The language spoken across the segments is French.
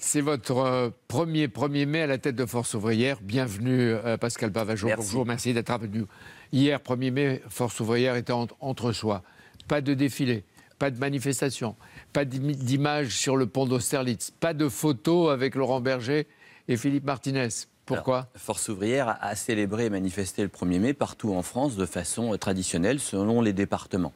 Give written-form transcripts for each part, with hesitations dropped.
C'est votre premier mai à la tête de Force ouvrière. Bienvenue Pascal Bavageau. Merci. Bonjour, merci d'être venu. Hier, 1er mai, Force ouvrière était entre soi. Pas de défilé, pas de manifestation, pas d'image sur le pont d'Austerlitz, pas de photo avec Laurent Berger et Philippe Martinez. Pourquoi ? Alors, Force ouvrière a célébré et manifesté le 1er mai partout en France de façon traditionnelle selon les départements.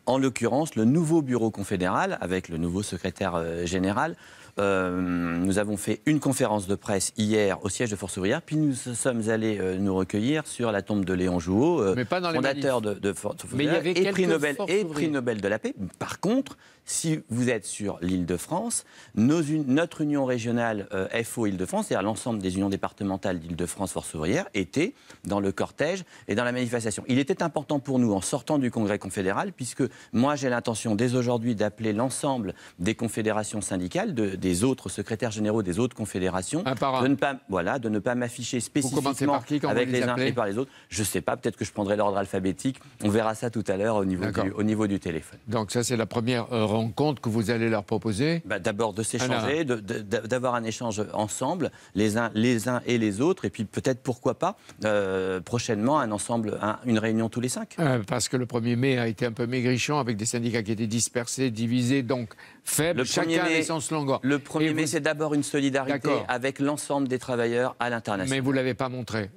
En l'occurrence, le nouveau bureau confédéral, avec le nouveau secrétaire général, nous avons fait une conférence de presse hier au siège de Force ouvrière, puis nous sommes allés nous recueillir sur la tombe de Léon Jouot, fondateur de Force ouvrière et prix Nobel de la paix. Par contre, si vous êtes sur l'Île-de-France, notre union régionale FO Île-de-France, c'est-à-dire l'ensemble des unions départementales d'Île-de-France Force ouvrière, étaient dans le cortège et dans la manifestation. Il était important pour nous, en sortant du Congrès confédéral, puisque moi j'ai l'intention dès aujourd'hui d'appeler l'ensemble des confédérations syndicales, des autres secrétaires généraux des autres confédérations, de ne pas m'afficher spécifiquement avec les uns et par les autres. Je ne sais pas, peut-être que je prendrai l'ordre alphabétique. On verra ça tout à l'heure au niveau du téléphone. Donc ça, c'est la première rencontre que vous allez leur proposer. D'abord de s'échanger, d'avoir un échange ensemble, les uns et les autres, et puis peut-être, pourquoi pas, prochainement, une réunion tous les 5. Parce que le 1er mai a été un peu maigrichon, avec des syndicats qui étaient dispersés, divisés, donc faibles, chacun avait son slogan. Le 1er mai, c'est d'abord une solidarité avec l'ensemble des travailleurs à l'international. Mais vous ne l'avez pas montré.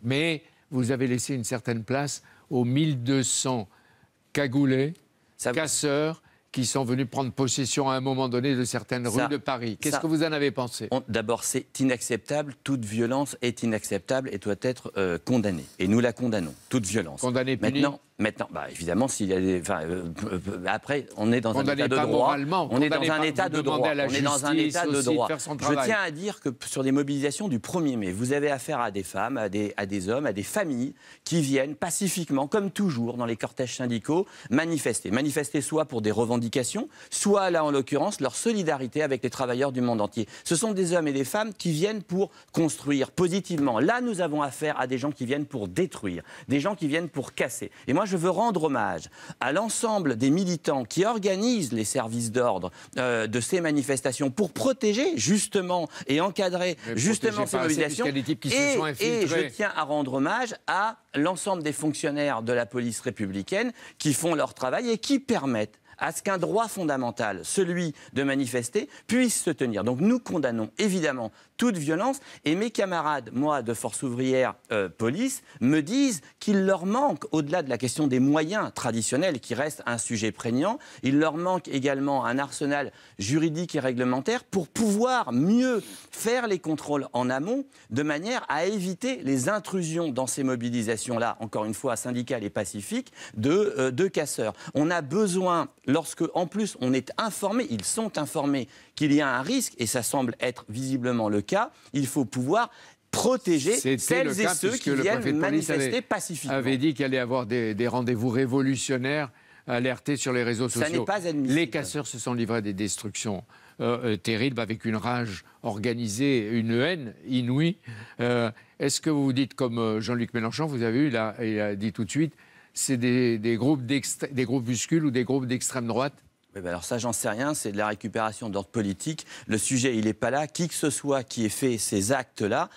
Mais vous avez laissé une certaine place aux 1200 cagoulés, casseurs, qui sont venus prendre possession à un moment donné de certaines rues de Paris. Qu'est-ce que vous en avez pensé ? D'abord, c'est inacceptable. Toute violence est inacceptable et doit être condamnée. Et nous la condamnons, toute violence. Condamnée, punie ? Maintenant, évidemment, s'il y a des... après, on est dans un état de droit. On est dans un état de droit. Je tiens à dire que sur les mobilisations du 1er mai, vous avez affaire à des femmes, à des hommes, à des familles qui viennent pacifiquement, comme toujours dans les cortèges syndicaux, manifester. Manifester soit pour des revendications, soit, là en l'occurrence, leur solidarité avec les travailleurs du monde entier. Ce sont des hommes et des femmes qui viennent pour construire positivement. Là, nous avons affaire à des gens qui viennent pour détruire, des gens qui viennent pour casser. Et moi, je veux rendre hommage à l'ensemble des militants qui organisent les services d'ordre de ces manifestations pour protéger justement et encadrer justement ces mobilisations. Et je tiens à rendre hommage à l'ensemble des fonctionnaires de la police républicaine qui font leur travail et qui permettent à ce qu'un droit fondamental, celui de manifester, puisse se tenir. Donc nous condamnons évidemment toute violence, et mes camarades, moi, de Force ouvrière police, me disent qu'il leur manque, au-delà de la question des moyens traditionnels, qui reste un sujet prégnant, il leur manque également un arsenal juridique et réglementaire pour pouvoir mieux faire les contrôles en amont, de manière à éviter les intrusions dans ces mobilisations-là, encore une fois syndicales et pacifiques, de casseurs. On a besoin, lorsque, en plus, on est informé, ils sont informés qu'il y a un risque, et ça semble être visiblement le cas, il faut pouvoir protéger celles et ceux qui viennent manifester pacifiquement. Avait dit qu'il allait y avoir des rendez-vous révolutionnaires alertés sur les réseaux sociaux. Ça n'est pas admissible. Les casseurs se sont livrés à des destructions terribles, avec une rage organisée, une haine inouïe. Est-ce que vous vous dites, comme Jean-Luc Mélenchon, vous avez vu, il a dit tout de suite, c'est des groupuscules ou des groupes d'extrême droite? Oui, alors ça, j'en sais rien, c'est de la récupération d'ordre politique. Le sujet, il n'est pas là. Qui que ce soit qui ait fait ces actes-là,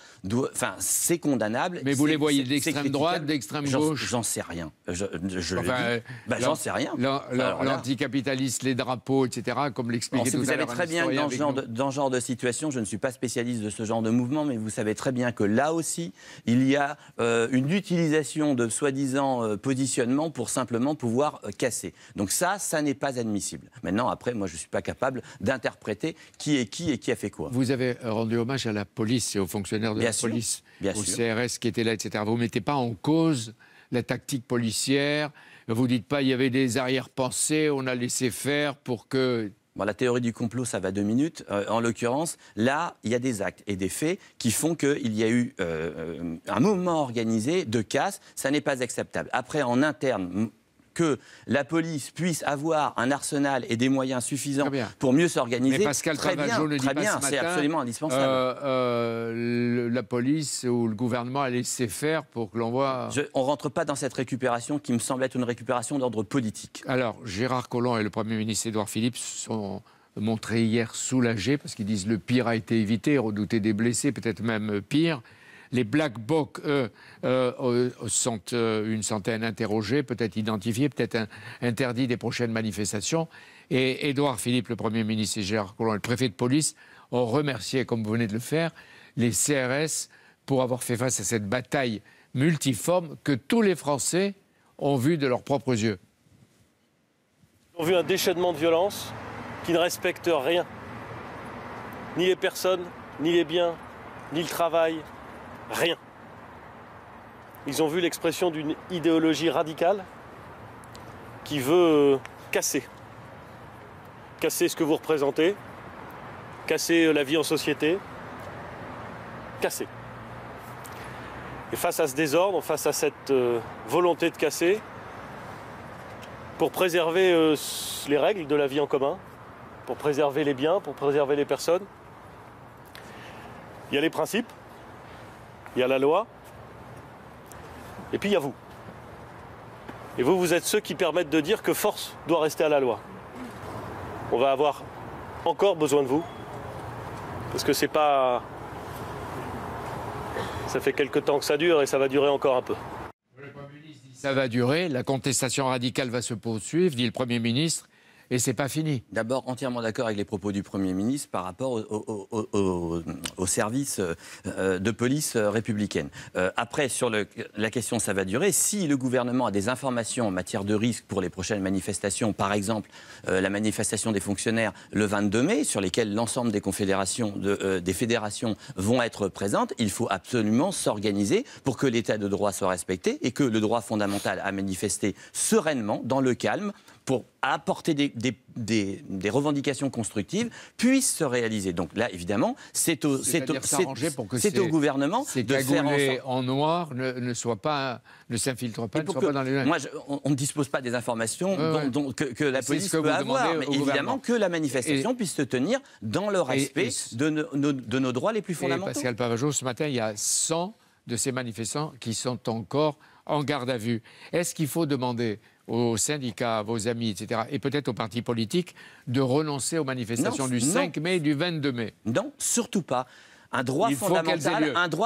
c'est condamnable. Mais vous les voyez d'extrême droite, d'extrême gauche? J'en sais rien. J'en sais rien. L'anticapitaliste, les drapeaux, etc., comme l'expliquait tout à l'heure. Vous savez très bien que dans ce genre de situation, je ne suis pas spécialiste de ce genre de mouvement, mais vous savez très bien que là aussi, il y a une utilisation de soi-disant positionnement pour simplement pouvoir casser. Donc ça n'est pas admissible. Maintenant, après, moi, je ne suis pas capable d'interpréter qui est qui et qui a fait quoi. Vous avez rendu hommage à la police et aux fonctionnaires de la police, au CRS qui étaient là, etc. Vous ne mettez pas en cause la tactique policière. Vous ne dites pas qu'il y avait des arrière-pensées, on a laissé faire pour que... La théorie du complot, ça va 2 minutes. En l'occurrence, là, il y a des actes et des faits qui font qu'il y a eu un mouvement organisé de casse. Ça n'est pas acceptable. Après, en interne... que la police puisse avoir un arsenal et des moyens suffisants pour mieux s'organiser. Mais Pascal Bavageau ne dit pas ce matin, c'est absolument indispensable. La police ou le gouvernement a laissé faire pour que l'on voit... On ne rentre pas dans cette récupération qui me semble être une récupération d'ordre politique. Alors, Gérard Collomb et le Premier ministre Édouard Philippe sont montré hier soulagés parce qu'ils disent le pire a été évité, redouter des blessés, peut-être même pire. Les Black Blocs, eux, sont une centaine interrogés, peut-être identifiés, peut-être interdits des prochaines manifestations. Et Édouard Philippe, le Premier ministre, et Gérard Collomb, le préfet de police, ont remercié, comme vous venez de le faire, les CRS pour avoir fait face à cette bataille multiforme que tous les Français ont vue de leurs propres yeux. Ils ont vu un déchaînement de violence qui ne respecte rien. Ni les personnes, ni les biens, ni le travail, rien. Ils ont vu l'expression d'une idéologie radicale qui veut casser. Casser ce que vous représentez, casser la vie en société, casser. Et face à ce désordre, face à cette volonté de casser, pour préserver les règles de la vie en commun, pour préserver les biens, pour préserver les personnes, il y a les principes, il y a la loi, et puis il y a vous. Et vous, vous êtes ceux qui permettent de dire que force doit rester à la loi. On va avoir encore besoin de vous, parce que c'est pas... Ça fait quelque temps que ça dure et ça va durer encore un peu. Ça va durer, la contestation radicale va se poursuivre, dit le Premier ministre, et c'est pas fini. D'abord, entièrement d'accord avec les propos du Premier ministre par rapport au service de police républicaine. Après, sur la question ça va durer, si le gouvernement a des informations en matière de risque pour les prochaines manifestations, par exemple la manifestation des fonctionnaires le 22 mai, sur lesquelles l'ensemble des confédérations, des fédérations vont être présentes, il faut absolument s'organiser pour que l'état de droit soit respecté et que le droit fondamental à manifester sereinement, dans le calme, pour apporter des revendications constructives, puissent se réaliser. Donc là, évidemment, c'est au gouvernement de faire en sorte... en noir ne s'infiltre pas, ne soit pas dans les... Moi, on ne dispose pas des informations que la police peut avoir, mais évidemment que la manifestation puisse se tenir dans le respect de nos droits les plus fondamentaux. Pascal Pavageau, ce matin, il y a 100 de ces manifestants qui sont encore en garde à vue. Est-ce qu'il faut demander aux syndicats, à vos amis, etc., et peut-être aux partis politiques, de renoncer aux manifestations du 5 mai et du 22 mai? Non, surtout pas. Un droit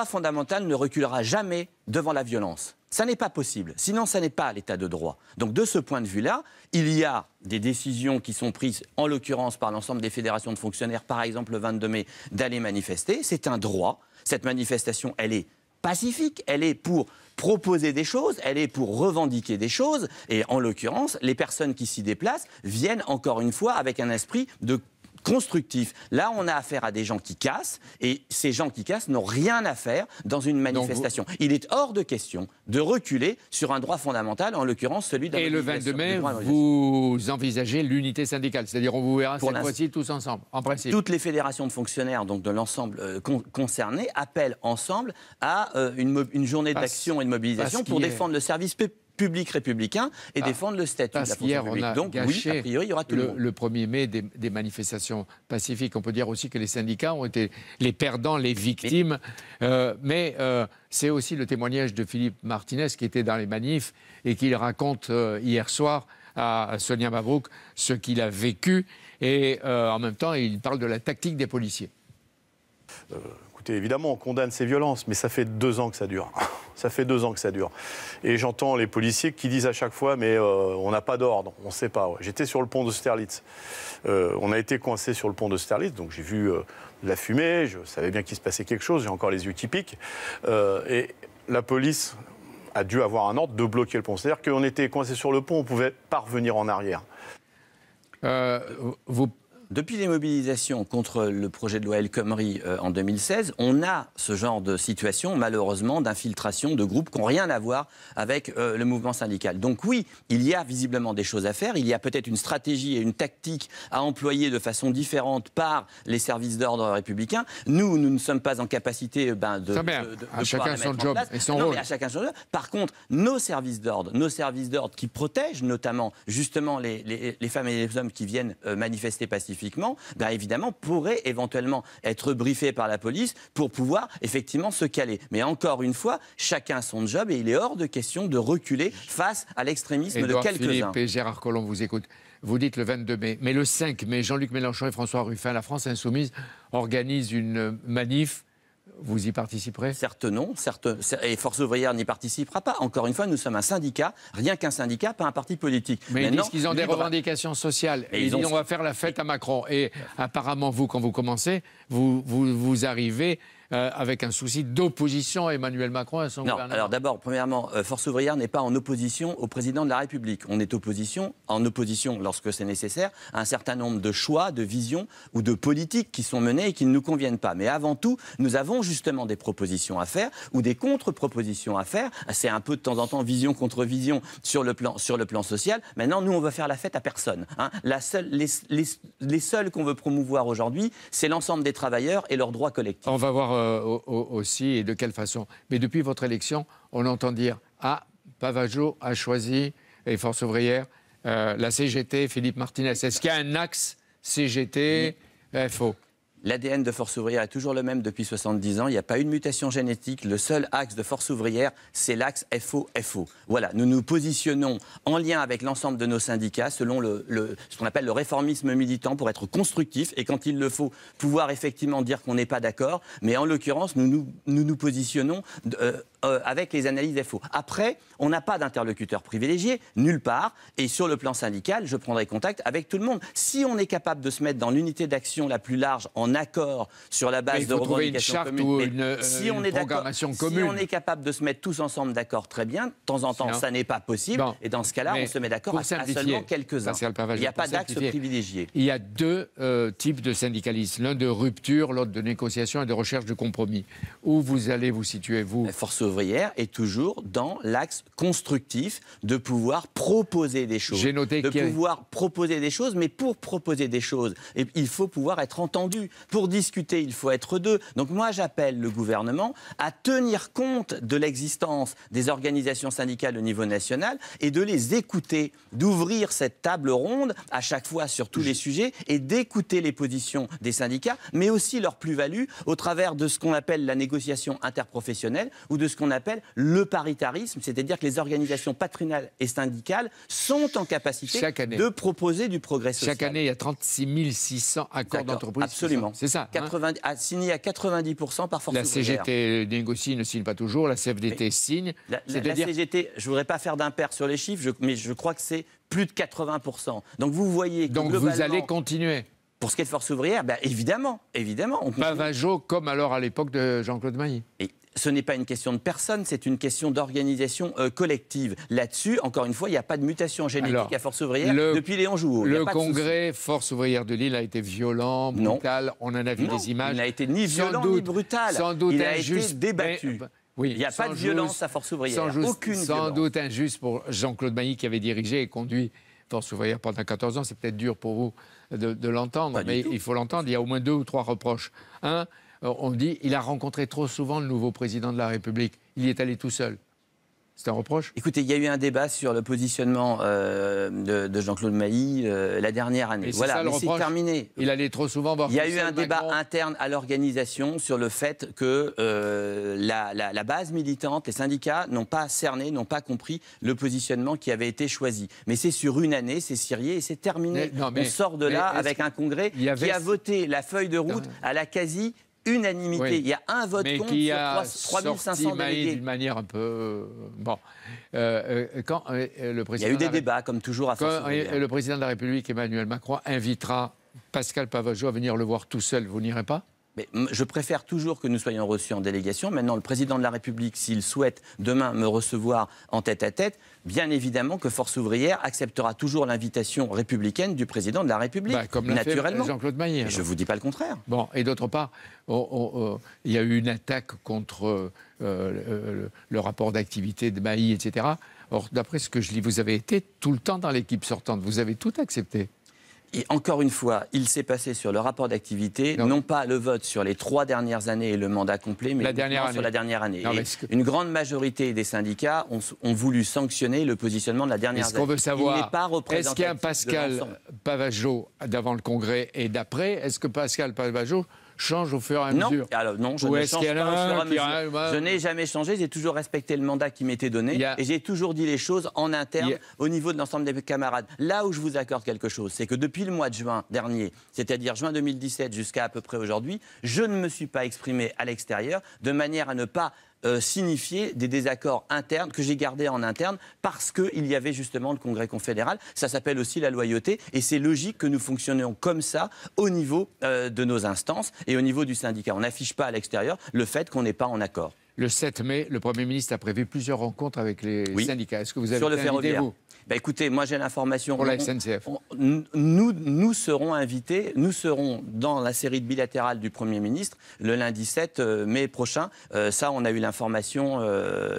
fondamental ne reculera jamais devant la violence. Ça n'est pas possible. Sinon, ça n'est pas l'état de droit. Donc, de ce point de vue-là, il y a des décisions qui sont prises, en l'occurrence par l'ensemble des fédérations de fonctionnaires, par exemple le 22 mai, d'aller manifester. C'est un droit. Cette manifestation, elle est pacifique. Elle est pour proposer des choses, elle est pour revendiquer des choses. Et en l'occurrence, les personnes qui s'y déplacent viennent encore une fois avec un esprit de constructif. Là, on a affaire à des gens qui cassent, et ces gens qui cassent n'ont rien à faire dans une manifestation. Il est hors de question de reculer sur un droit fondamental, en l'occurrence celui d'un... Et le 22 mai, vous envisagez l'unité syndicale, c'est-à-dire on vous verra cette fois-ci tous ensemble, en principe. Toutes les fédérations de fonctionnaires, donc de l'ensemble concerné, appellent ensemble à une journée d'action et de mobilisation pour défendre le service public républicain et défendre le statut de la fonction publique. Donc oui, a priori, il y aura tout le monde. Le 1er mai des manifestations pacifiques. On peut dire aussi que les syndicats ont été les perdants, les victimes. Mais c'est aussi le témoignage de Philippe Martinez qui était dans les manifs et qui raconte hier soir à Sonia Mabrouk ce qu'il a vécu. Et en même temps, il parle de la tactique des policiers. Écoutez, évidemment, on condamne ces violences, mais ça fait 2 ans que ça dure. Ça fait 2 ans que ça dure. Et j'entends les policiers qui disent à chaque fois, mais on n'a pas d'ordre, on ne sait pas. Ouais. J'étais sur le pont d'Austerlitz. On a été coincé sur le pont d'Austerlitz, donc j'ai vu de la fumée, je savais bien qu'il se passait quelque chose, j'ai encore les yeux qui piquent. Et la police a dû avoir un ordre de bloquer le pont. C'est-à-dire qu'on était coincé sur le pont, on ne pouvait pas revenir en arrière. Depuis les mobilisations contre le projet de loi El Khomri en 2016, on a ce genre de situation, malheureusement, d'infiltration de groupes qui n'ont rien à voir avec le mouvement syndical. Donc oui, il y a visiblement des choses à faire. Il y a peut-être une stratégie et une tactique à employer de façon différente par les services d'ordre républicains. Nous ne sommes pas en capacité de à chacun son job et son rôle. Mais à chacun son job. Par contre, nos services d'ordre qui protègent notamment justement les femmes et les hommes qui viennent manifester pacifiquement, évidemment, pourraient éventuellement être briefés par la police pour pouvoir effectivement se caler. Mais encore une fois, chacun son job et il est hors de question de reculer face à l'extrémisme de quelques-uns. Philippe et Gérard Collomb vous écoutent. vous dites le 22 mai, mais le 5 mai, Jean-Luc Mélenchon et François Ruffin, la France Insoumise, organisent une manif. Vous y participerez? Certes non, et Force ouvrière n'y participera pas. Encore une fois, nous sommes un syndicat, rien qu'un syndicat, pas un parti politique. Mais ils disent qu'ils ont des revendications sociales. Et ils disent on va faire la fête à Macron. Et apparemment, vous, quand vous commencez, vous arrivez avec un souci d'opposition à Emmanuel Macron et à son gouvernement. Alors d'abord, premièrement, Force ouvrière n'est pas en opposition au président de la République. On est en opposition, lorsque c'est nécessaire, à un certain nombre de choix, de visions ou de politiques qui sont menées et qui ne nous conviennent pas. Mais avant tout, nous avons justement des propositions à faire ou des contre-propositions à faire. C'est un peu de temps en temps vision contre vision sur le plan social. Maintenant, nous, on veut faire la fête à personne. Hein. Les seuls qu'on veut promouvoir aujourd'hui, c'est l'ensemble des travailleurs et leurs droits collectifs. On va voir aussi et de quelle façon. Mais depuis votre élection, on entend dire « Ah, Pavageau a choisi, et Force ouvrière, la CGT, Philippe Martinez ». Est-ce qu'il y a un axe CGT-FO ? L'ADN de Force ouvrière est toujours le même depuis 70 ans. Il n'y a pas eu de mutation génétique. Le seul axe de Force ouvrière, c'est l'axe FO-FO. Voilà, nous nous positionnons en lien avec l'ensemble de nos syndicats selon ce qu'on appelle le réformisme militant pour être constructif et quand il le faut, pouvoir effectivement dire qu'on n'est pas d'accord. Mais en l'occurrence, nous nous positionnons avec les analyses FO. Après, on n'a pas d'interlocuteur privilégié, nulle part. Et sur le plan syndical, je prendrai contact avec tout le monde. Si on est capable de se mettre dans l'unité d'action la plus large, en accord sur la base de revendications communes, si on est programmation commune. Si on est capable de se mettre tous ensemble d'accord, très bien. De temps en temps, ça n'est pas possible. Bon. Et dans ce cas-là, on se met d'accord à seulement quelques-uns. Il n'y a pas d'axe privilégié. Il y a deux types de syndicalistes. L'un de rupture, l'autre de négociation et de recherche de compromis. Où vous allez vous situer, vous? Force ouvrière est toujours dans l'axe constructif de pouvoir proposer des choses. J'ai noté pouvoir proposer des choses, mais pour proposer des choses, il faut pouvoir être entendu. Pour discuter, il faut être deux. Donc moi, j'appelle le gouvernement à tenir compte de l'existence des organisations syndicales au niveau national et de les écouter, d'ouvrir cette table ronde à chaque fois sur tous les sujets et d'écouter les positions des syndicats, mais aussi leur plus-value au travers de ce qu'on appelle la négociation interprofessionnelle ou de ce qu'on appelle le paritarisme, c'est-à-dire que les organisations patronales et syndicales sont en capacité de proposer du progrès social. Chaque année, il y a 36 600 accords d'entreprise. Absolument. C'est ça. Signé à 90% par Force ouvrière. La CGT négocie, ne signe pas toujours. La CFDT signe. La CGT, je ne voudrais pas faire d'impair sur les chiffres, mais je crois que c'est plus de 80%. Donc vous voyez que donc vous allez continuer. Pour ce qui est de Force ouvrière, évidemment. Pavageau, comme alors à l'époque de Jean-Claude Mailly. Et ce n'est pas une question de personne, c'est une question d'organisation collective. Là-dessus, encore une fois, il n'y a pas de mutation génétique à Force ouvrière depuis Léon Jouot. Le congrès Force ouvrière de Lille a été violent, brutal, on en a vu des images. Il n'a été ni violent ni brutal. Sans doute il injuste, a été débattu. Oui, il n'y a pas de violence à Force ouvrière, aucune violence. Sans doute injuste pour Jean-Claude Mailly qui avait dirigé et conduit Force ouvrière pendant 14 ans. C'est peut-être dur pour vous de l'entendre, mais il faut l'entendre. Il y a au moins 2 ou 3 reproches. Un, on dit qu'il a rencontré trop souvent le nouveau président de la République. Il y est allé tout seul. C'est un reproche? Écoutez, il y a eu un débat sur le positionnement de Jean-Claude Mailly la dernière année. Voilà, mais c'est terminé. Il allait trop souvent voir. Il y a eu un débat interne à l'organisation sur le fait que la base militante, les syndicats n'ont pas cerné, n'ont pas compris le positionnement qui avait été choisi. Mais c'est sur une année, c'est sérié et c'est terminé. On sort de là avec un congrès qui a voté la feuille de route à la quasi-unanimité. Oui. Il y a un vote contre sur 3500 délégués. D'une manière un peu... quand le président... Il y a eu des débats, comme toujours, à Force ouvrière. Le président de la République, Emmanuel Macron, invitera Pascal Pavageau à venir le voir tout seul. Vous n'irez pas? Mais je préfère toujours que nous soyons reçus en délégation. Maintenant, le président de la République, s'il souhaite demain me recevoir en tête-à-tête, bien évidemment que Force ouvrière acceptera toujours l'invitation républicaine du président de la République, comme naturellement. Jean-Claude Mailly. Je ne vous dis pas le contraire. Bon, et d'autre part, il y a eu une attaque contre le rapport d'activité de Mailly, etc. Or, d'après ce que je lis, vous avez été tout le temps dans l'équipe sortante. Vous avez tout accepté. Et encore une fois, il s'est passé sur le rapport d'activité, non pas le vote sur les 3 dernières années et le mandat complet, mais sur la dernière année. Une grande majorité des syndicats ont voulu sanctionner le positionnement de la dernière année. Ce qu'on veut savoir, il n'est pas représentatif. Est-ce qu'il y a un Pascal Pavageau d'avant le Congrès et d'après? Est-ce que Pascal Pavageau change au fur et à mesure? Non, je ne change pas au fur et à mesure. Je n'ai jamais changé, j'ai toujours respecté le mandat qui m'était donné et j'ai toujours dit les choses en interne au niveau de l'ensemble des camarades. Là où je vous accorde quelque chose, c'est que depuis le mois de juin dernier, c'est-à-dire juin 2017 jusqu'à à peu près aujourd'hui, je ne me suis pas exprimé à l'extérieur de manière à ne pas signifier des désaccords internes que j'ai gardés en interne parce qu'il y avait justement le Congrès confédéral. Ça s'appelle aussi la loyauté et c'est logique que nous fonctionnions comme ça au niveau de nos instances et au niveau du syndicat. On n'affiche pas à l'extérieur le fait qu'on n'est pas en accord. Le 7 mai, le Premier ministre a prévu plusieurs rencontres avec les syndicats. Est-ce que vous avez sur le été ferroviaire, invité, vous? Écoutez, moi j'ai l'information. Pour la SNCF. Nous serons invités, nous serons dans la série de bilatérale du Premier ministre le lundi 7 mai prochain. Ça, on a eu l'information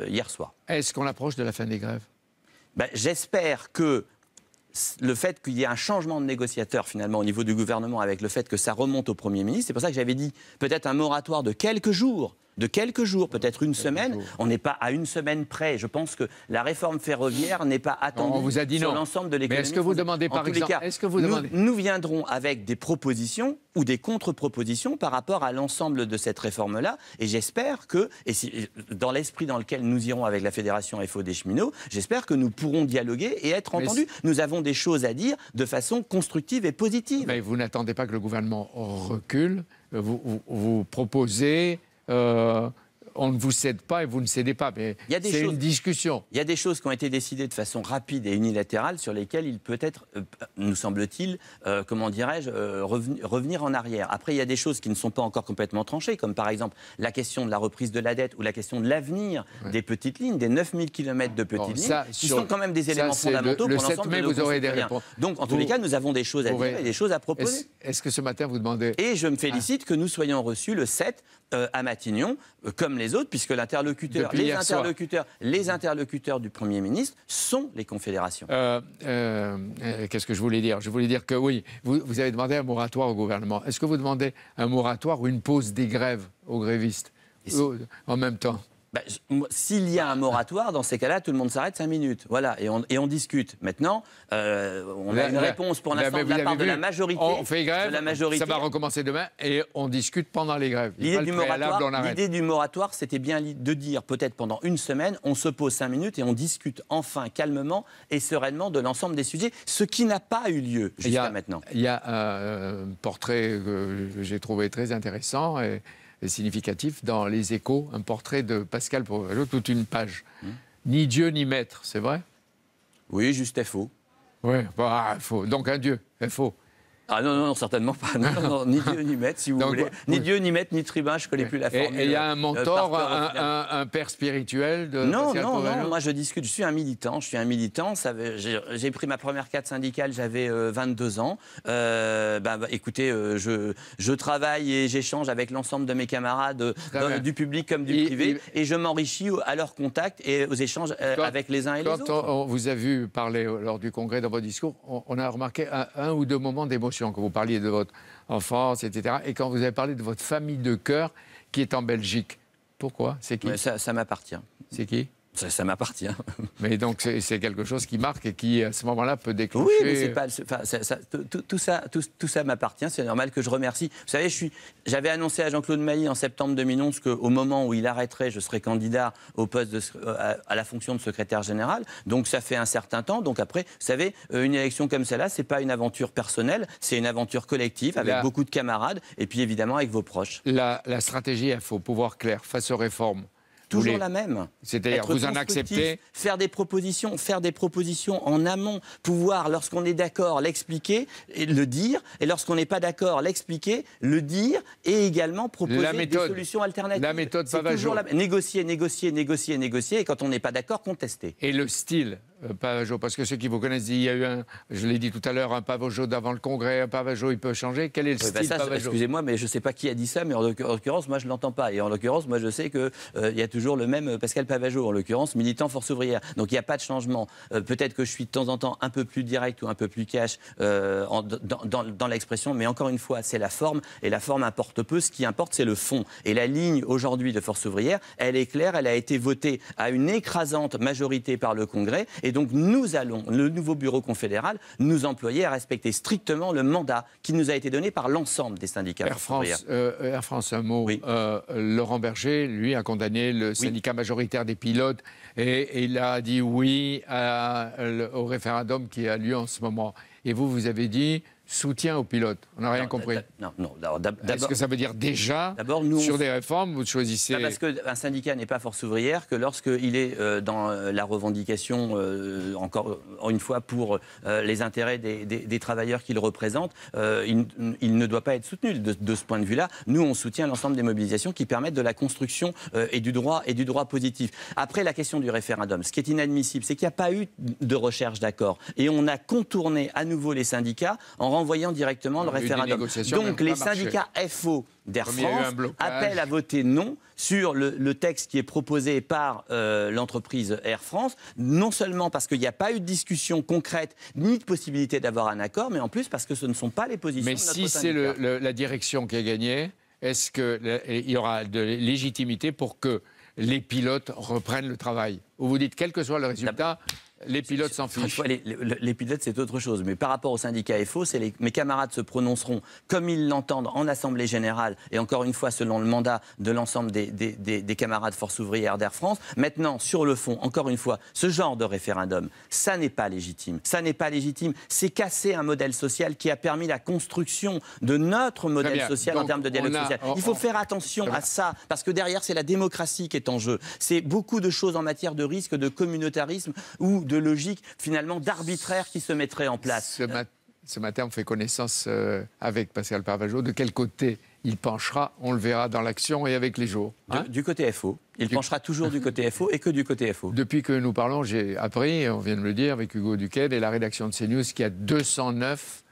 hier soir. Est-ce qu'on approche de la fin des grèves? J'espère que le fait qu'il y ait un changement de négociateur finalement au niveau du gouvernement avec le fait que ça remonte au Premier ministre, c'est pour ça que j'avais dit peut-être un moratoire de quelques jours, peut-être une semaine. On n'est pas à une semaine près. Je pense que la réforme ferroviaire n'est pas attendue sur l'ensemble de l'économie. Mais est-ce que vous demandez par exemple, nous viendrons avec des propositions ou des contre-propositions par rapport à l'ensemble de cette réforme-là. Et j'espère que, dans l'esprit dans lequel nous irons avec la Fédération FO des cheminots, j'espère que nous pourrons dialoguer et être entendus. Nous avons des choses à dire de façon constructive et positive. Mais vous n'attendez pas que le gouvernement recule. Vous proposez... on ne vous cède pas et vous ne cédez pas, mais c'est une discussion. Il y a des choses qui ont été décidées de façon rapide et unilatérale sur lesquelles il peut être, nous semble-t-il, revenir en arrière. Après, il y a des choses qui ne sont pas encore complètement tranchées, comme par exemple la question de la reprise de la dette ou la question de l'avenir des petites lignes, des 9000 km de petites lignes, qui sont quand même des éléments fondamentaux pour l'ensemble de nos concitoyens. Donc, en tous les cas, nous avons des choses à dire et des choses à proposer. Est-ce que ce matin, vous demandez... Et je me félicite que nous soyons reçus le 7 à Matignon, comme les autres, puisque les interlocuteurs du Premier ministre sont les confédérations. Qu'est-ce que je voulais dire? Je voulais dire que oui, vous avez demandé un moratoire au gouvernement. Est-ce que vous demandez un moratoire ou une pause des grèves aux grévistes en même temps? S'il y a un moratoire, dans ces cas-là, tout le monde s'arrête 5 minutes. Voilà, et on discute. Maintenant, on a une réponse pour l'instant de la part de la majorité. On fait grève, ça va recommencer demain, et on discute pendant les grèves. L'idée du moratoire, c'était bien de dire, peut-être pendant une semaine, on se pose 5 minutes et on discute enfin calmement et sereinement de l'ensemble des sujets, ce qui n'a pas eu lieu jusqu'à maintenant. Il y a un portrait que j'ai trouvé très intéressant et significatif dans Les Échos, un portrait de Pascal Pauvageau, toute une page. Ni Dieu ni maître, c'est vrai? Oui, juste FO. Oui, FO. Donc un Dieu, FO. Ah non, certainement pas. Non, ni Dieu ni maître, si vous voulez. Ni Dieu, ni maître, ni tribun, je ne connais plus la formule. Et il y a un mentor, un père spirituel de Pascal Pauvageau? Non, moi je discute, je suis un militant. J'ai pris ma première carte syndicale, j'avais 22 ans. Écoutez, je travaille et j'échange avec l'ensemble de mes camarades, du public comme du privé, et je m'enrichis à leur contact et aux échanges avec les uns et les autres. Quand on vous a vu parler lors du congrès dans vos discours, on a remarqué un ou deux moments d'émotion. Quand vous parliez de votre enfance, etc. Et quand vous avez parlé de votre famille de cœur qui est en Belgique. Pourquoi? C'est qui? Ça m'appartient. C'est qui? Ça m'appartient. Mais donc c'est quelque chose qui marque et qui, à ce moment-là, peut déclencher... Oui, mais c'est pas... Tout ça m'appartient, c'est normal que je remercie. Vous savez, j'avais annoncé à Jean-Claude Mailly en septembre 2011 qu'au moment où il arrêterait, je serais candidat au poste à la fonction de secrétaire général. Donc ça fait un certain temps. Donc après, vous savez, une élection comme celle-là, c'est pas une aventure personnelle, c'est une aventure collective avec beaucoup de camarades et puis évidemment avec vos proches. La stratégie, il faut pouvoir clair face aux réformes. Toujours la même. C'est-à-dire, vous en acceptez? Faire des propositions en amont, pouvoir, lorsqu'on est d'accord, l'expliquer, et le dire, et lorsqu'on n'est pas d'accord, l'expliquer, le dire, et également proposer des solutions alternatives. La méthode Pauvageau. Négocier, et quand on n'est pas d'accord, contester. Et le style Pauvageau, parce que ceux qui vous connaissent, il y a eu je l'ai dit tout à l'heure, un Pauvageau d'avant le Congrès, un Pauvageau, il peut changer. Quel est le style Pauvageau? Excusez-moi, mais je ne sais pas qui a dit ça, mais en l'occurrence, moi, je ne l'entends pas. Et en l'occurrence, moi, je sais qu'il y a toujours le même Pascal Pauvageau, en l'occurrence, militant Force ouvrière. Donc, il n'y a pas de changement. Peut-être que je suis de temps en temps un peu plus direct ou un peu plus cash dans l'expression, mais encore une fois, c'est la forme, et la forme importe peu. Ce qui importe, c'est le fond. Et la ligne, aujourd'hui, de Force ouvrière, elle est claire, elle a été votée à une écrasante majorité par le Congrès, et Et donc nous allons, le nouveau bureau confédéral, nous employer à respecter strictement le mandat qui nous a été donné par l'ensemble des syndicats. Air France, un mot. Oui. Laurent Berger, lui, a condamné le syndicat majoritaire des pilotes et il a dit oui au référendum qui a lieu en ce moment. Et vous avez dit soutien aux pilotes. On n'a rien compris. Non. Est-ce que ça veut dire déjà, sur des réformes, vous choisissez... Parce qu'un syndicat n'est pas force ouvrière que lorsqu'il est dans la revendication, encore une fois, pour les intérêts des travailleurs qu'il représente, il ne doit pas être soutenu. De ce point de vue-là, nous, on soutient l'ensemble des mobilisations qui permettent de la construction et du droit positif. Après, la question du référendum, ce qui est inadmissible, c'est qu'il n'y a pas eu de recherche d'accord. Et on a contourné à nouveau les syndicats en renvoyant directement le référendum. Donc les syndicats FO d'Air France appellent à voter non sur le texte qui est proposé par l'entreprise Air France, non seulement parce qu'il n'y a pas eu de discussion concrète ni de possibilité d'avoir un accord, mais en plus parce que ce ne sont pas les positions de notre syndicat. Mais si c'est la direction qui a gagné, est-ce qu'il y aura de légitimité pour que les pilotes reprennent le travail? Ou vous dites, quel que soit le résultat, les pilotes s'en fichent. Les pilotes, c'est autre chose. Mais par rapport au syndicat FO, mes camarades se prononceront comme ils l'entendent en Assemblée Générale, et encore une fois, selon le mandat de l'ensemble des camarades Force ouvrière d'Air France. Maintenant, sur le fond, encore une fois, ce genre de référendum, ça n'est pas légitime. Ça n'est pas légitime. C'est casser un modèle social qui a permis la construction de notre modèle social en termes de dialogue social. Il faut faire attention à ça, parce que derrière, c'est la démocratie qui est en jeu. C'est beaucoup de choses en matière de risque, de communautarisme ou de logique, finalement, d'arbitraire qui se mettrait en place. Ce matin, on fait connaissance avec Pascal Parvageot. De quel côté il penchera, on le verra dans l'action et avec les jours. Du côté FO. Il penchera toujours du côté FO et que du côté FO. Depuis que nous parlons, j'ai appris, on vient de me le dire, avec Hugo Duquesne et la rédaction de CNews, qu'il y a 209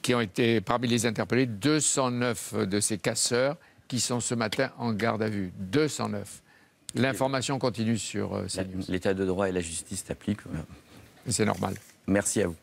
qui ont été, parmi les interpellés, 209 de ces casseurs qui sont ce matin en garde à vue. 209. L'information continue sur CNews. L'état de droit et la justice s'appliquent. C'est normal. Merci à vous.